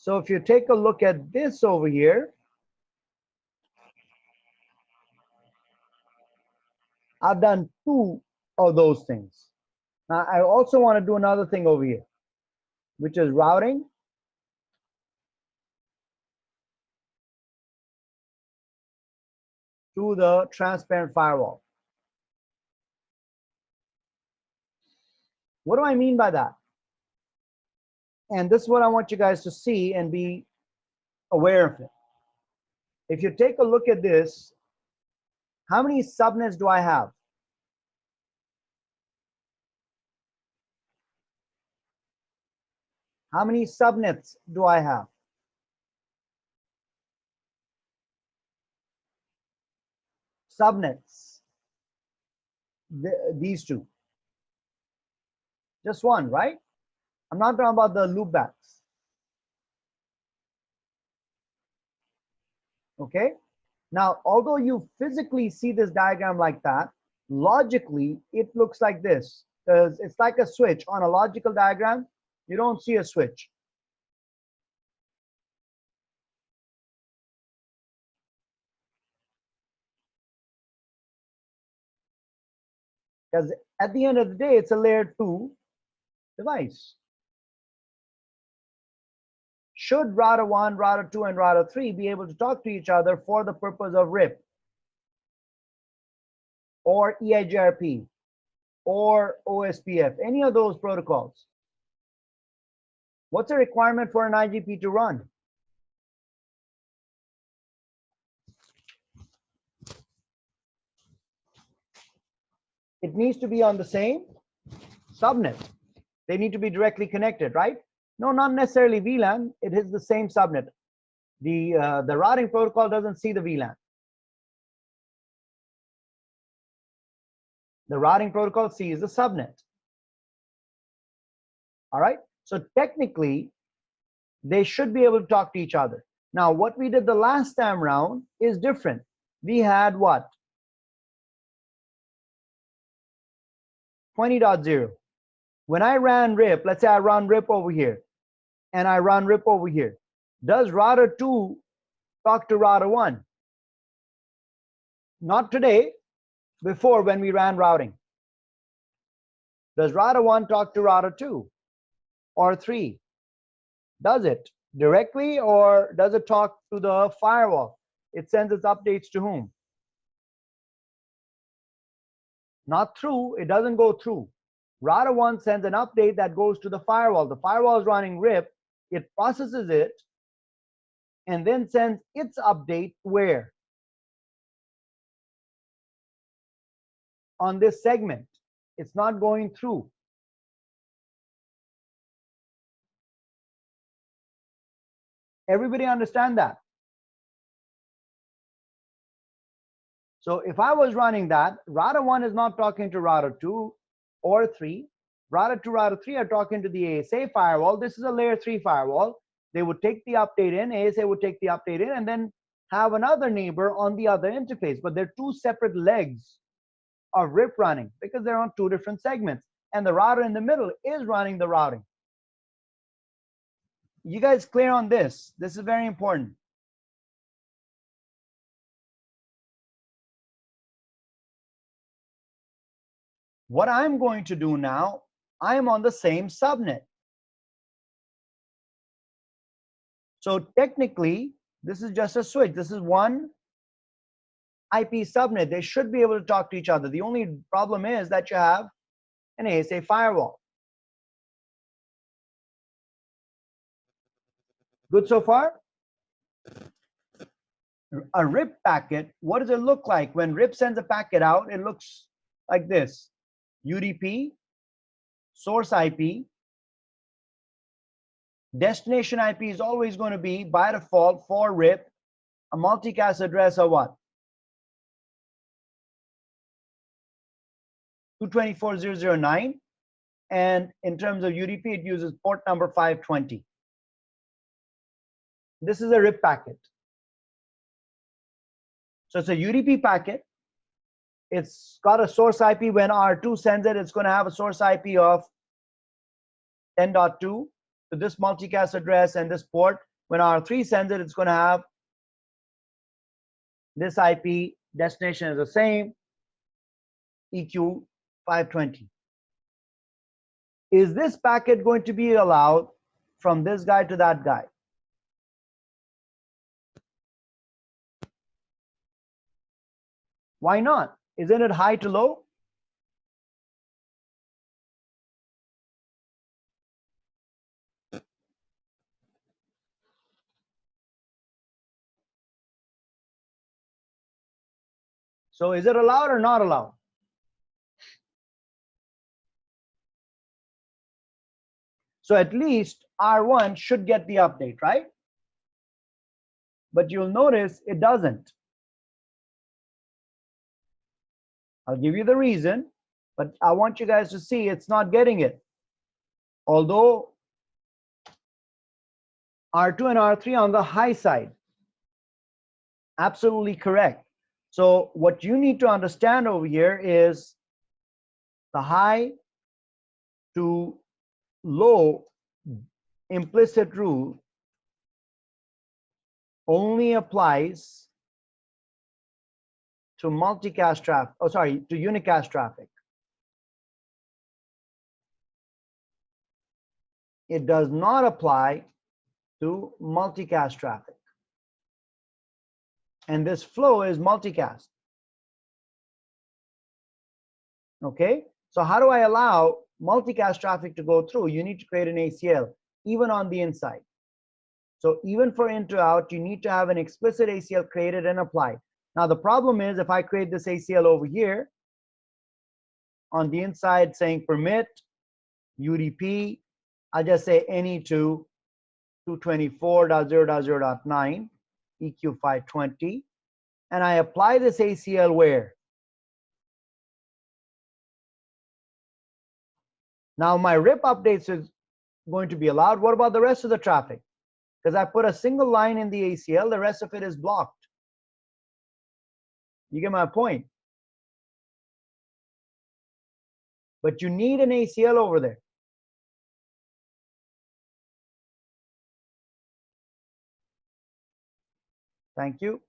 So if you take a look at this over here, I've done two of those things. Now I also want to do another thing over here, which is routing through the transparent firewall. What do I mean by that? And this is what I want you guys to see and be aware of it. If you take a look at this, how many subnets do I have? How many subnets do I have? Subnets. These two. Just one, right? I'm not talking about the loopbacks. Okay? Now, although you physically see this diagram like that, logically, it looks like this. Because it's like a switch. On a logical diagram, you don't see a switch. Because at the end of the day, it's a layer 2 device. Should router 1, router 2, and router 3 be able to talk to each other for the purpose of RIP or EIGRP or OSPF, any of those protocols? What's a requirement for an IGP to run? It needs to be on the same subnet. They need to be directly connected, right? No, not necessarily VLAN. It is the same subnet. The routing protocol doesn't see the VLAN. The routing protocol sees the subnet. All right. So technically, they should be able to talk to each other. Now, what we did the last time round is different. We had what? 20.0. When I ran RIP, let's say I run RIP over here, and I run RIP over here. Does router 2 talk to router 1? Not today, before when we ran routing. Does router 1 talk to router 2 or 3? Does it directly, or does it talk to the firewall? It sends its updates to whom? Not through, it doesn't go through. Router 1 sends an update that goes to the firewall. The firewall is running RIP, it processes it, and then sends its update where? On this segment. It's not going through. Everybody understand that? So if I was running that, router 1 is not talking to router 2 or 3. Router 2, router 3 are talking to the ASA firewall. This is a layer 3 firewall. They would take the update in, ASA would take the update in, and then have another neighbor on the other interface. But they're two separate legs of RIP running because they're on two different segments. And the router in the middle is running the routing. You guys clear on this? This is very important. What I'm going to do now, I am on the same subnet. So technically, this is just a switch. This is one IP subnet. They should be able to talk to each other. The only problem is that you have an ASA firewall. Good so far? A RIP packet, what does it look like? When RIP sends a packet out, it looks like this. UDP, source IP, destination IP is always going to be, by default, for RIP, a multicast address of what? 224.0.0.9, and in terms of UDP, it uses port number 520. This is a RIP packet. So it's a UDP packet. It's got a source IP. When R2 sends it, it's going to have a source IP of 10.2 to this multicast address and this port. when R3 sends it, it's going to have this IP destination is the same, EQ 520. Is this packet going to be allowed from this guy to that guy? Why not? Isn't it high to low? So is it allowed or not allowed? So at least R1 should get the update, right? But you'll notice it doesn't. I'll give you the reason, but I want you guys to see it's not getting it. Although R2 and R3 on the high side. Absolutely correct. So what you need to understand over here is the high to low implicit rule only applies to multicast traffic, to unicast traffic. It does not apply to multicast traffic. And this flow is multicast. Okay, so how do I allow multicast traffic to go through? You need to create an ACL, even on the inside. So even for in to out, you need to have an explicit ACL created and applied. Now the problem is if I create this ACL over here, on the inside saying permit UDP, I'll just say any to 224.0.0.9 EQ 520, and I apply this ACL where? Now my RIP updates is going to be allowed. What about the rest of the traffic? Because I put a single line in the ACL, the rest of it is blocked. You get my point? But you need an ACL over there. Thank you.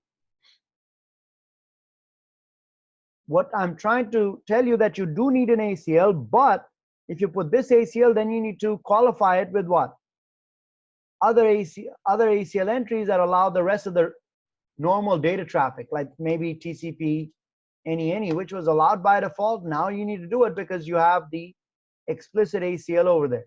What I'm trying to tell you that you do need an ACL, but if you put this ACL, then you need to qualify it with what? Other ACL entries that allow the rest of the normal data traffic, like maybe TCP, any, which was allowed by default. Now you need to do it because you have the explicit ACL over there.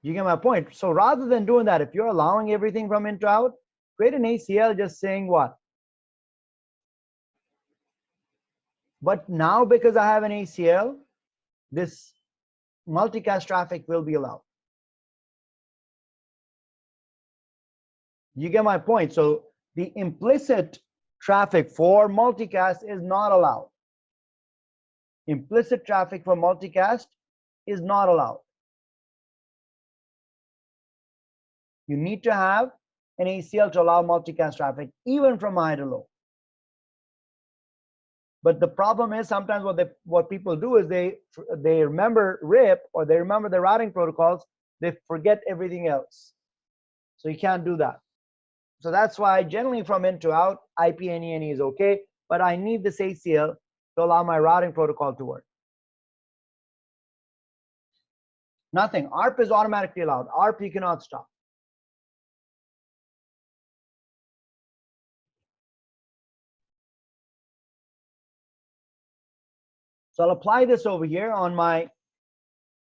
You get my point? So rather than doing that, if you're allowing everything from in to out, create an ACL just saying what? But now because I have an ACL, this multicast traffic will be allowed. You get my point? So the implicit traffic for multicast is not allowed. Implicit traffic for multicast is not allowed. You need to have an ACL to allow multicast traffic, even from high to low. But the problem is sometimes what people do is they remember RIP or they remember the routing protocols, they forget everything else. So you can't do that. So that's why generally from in to out, IP any is okay, but I need this ACL to allow my routing protocol to work. Nothing. ARP is automatically allowed. ARP you cannot stop. So I'll apply this over here on my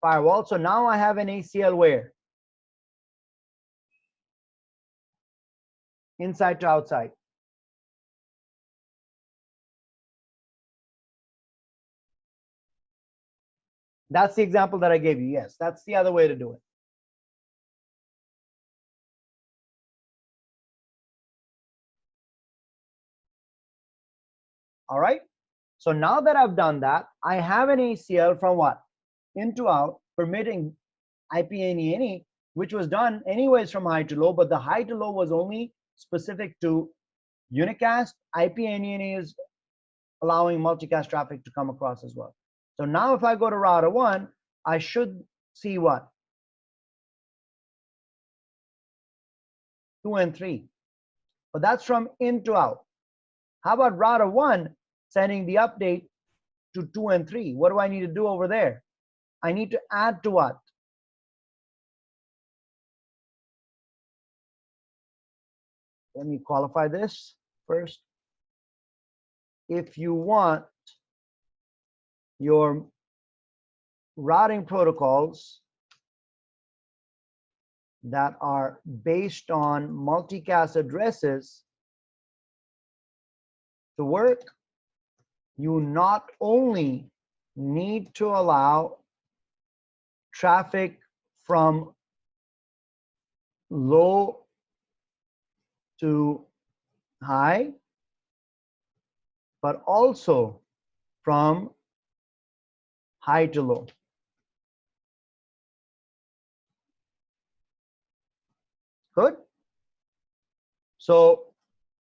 firewall. So now I have an ACL where? Inside to outside. That's the example that I gave you. Yes, that's the other way to do it. All right. So now that I've done that, I have an ACL from what? In to out, permitting IP any, which was done anyways from high to low, but the high to low was only specific to unicast. IP any is allowing multicast traffic to come across as well. So now if I go to router 1, I should see what? 2 and 3. But that's from in to out. How about router 1 sending the update to 2 and 3? What do I need to do over there? I need to add to what? Let me qualify this first. If you want your routing protocols that are based on multicast addresses to work, you not only need to allow traffic from low to high, but also from high to low. Good. So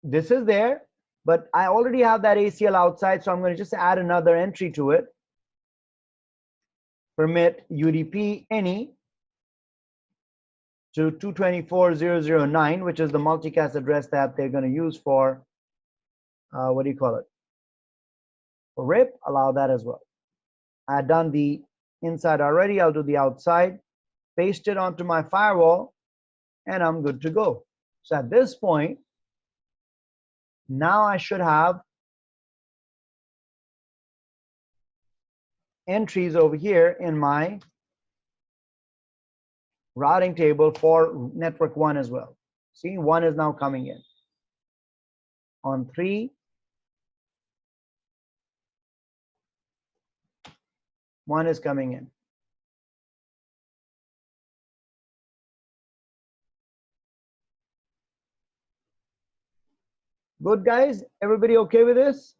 this is there, but I already have that ACL outside, so I'm going to just add another entry to it. Permit UDP any to 224.0.0.9, which is the multicast address that they're going to use for, what do you call it? For RIP, allow that as well. I've done the inside already. I'll do the outside, paste it onto my firewall, and I'm good to go. So at this point, now I should have entries over here in my routing table for network 1 as well. See, 1 is now coming in. On 3, 1 is coming in. Good, guys? Everybody okay with this?